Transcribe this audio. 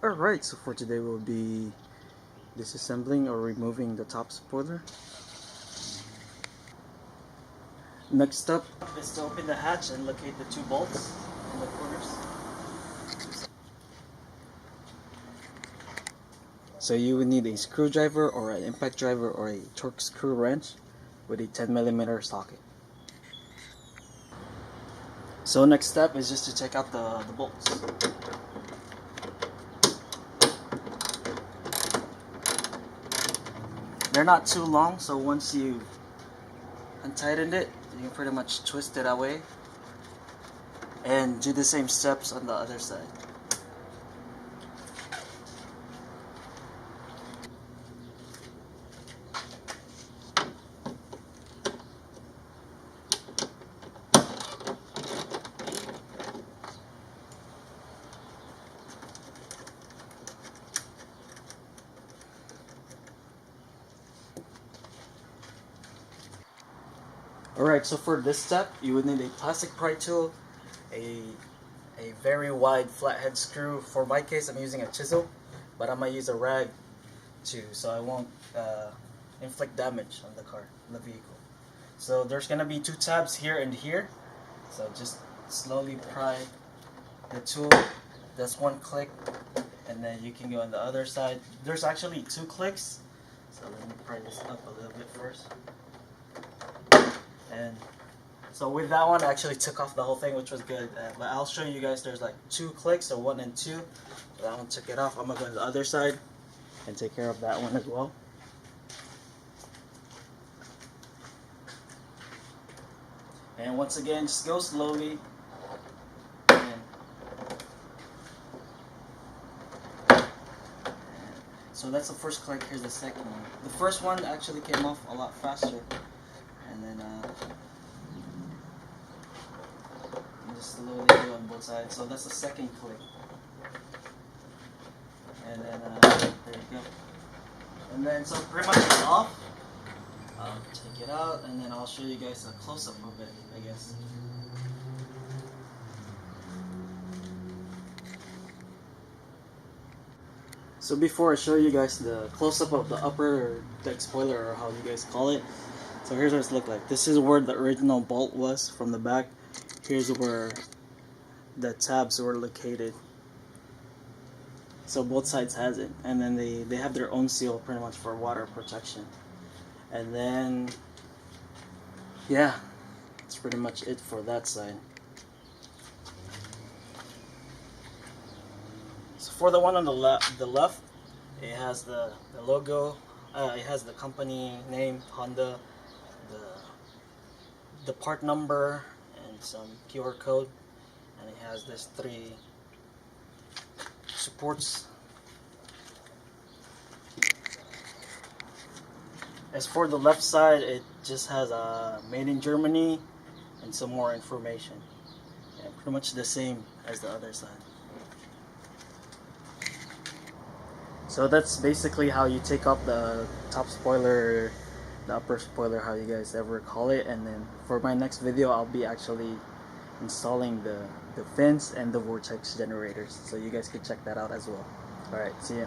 Alright, so for today we'll be disassembling or removing the top spoiler. Next up is to open the hatch and locate the two bolts in the corners. So you would need a screwdriver or an impact driver or a torque screw wrench with a 10mm socket. So next step is just to take out the bolts. They're not too long, so once you untightened it, you can pretty much twist it away and do the same steps on the other side. Alright, so for this step, you would need a plastic pry tool, a very wide flathead screw. For my case, I'm using a chisel, but I might use a rag too, so I won't inflict damage on the car, on the vehicle. So there's going to be two tabs here and here, so just slowly pry the tool. That's one click, and then you can go on the other side. There's actually two clicks, so let me pry this up a little bit first. And so with that one, I actually took off the whole thing, which was good. But I'll show you guys, there's like two clicks, so 1 and 2. So that one took it off. I'm going to go to the other side and take care of that one as well. And once again, just go slowly. So that's the first click, here's the second one. The first one actually came off a lot faster. And then just slowly do on both sides. So that's the second click. And then there you go. And then so pretty much it's off. I'll take it out and then I'll show you guys a close-up of it, I guess. So before I show you guys the close-up of the upper deck spoiler, or how you guys call it, so here's what it's look like. This is where the original bolt was from the back. Here's where the tabs were located. So both sides has it, and then they have their own seal pretty much for water protection. And then yeah, that's pretty much it for that side. So for the one on the left, it has the logo. It has the company name, Honda, the part number, and some QR code, and it has this 3 supports. As for the left side, it just has made in Germany and some more information, and pretty much the same as the other side. So that's basically how you take off the top spoiler, the upper spoiler, how you guys ever call it. And then for my next video, I'll be actually installing the fins and the vortex generators, so you guys can check that out as well. Alright, see ya.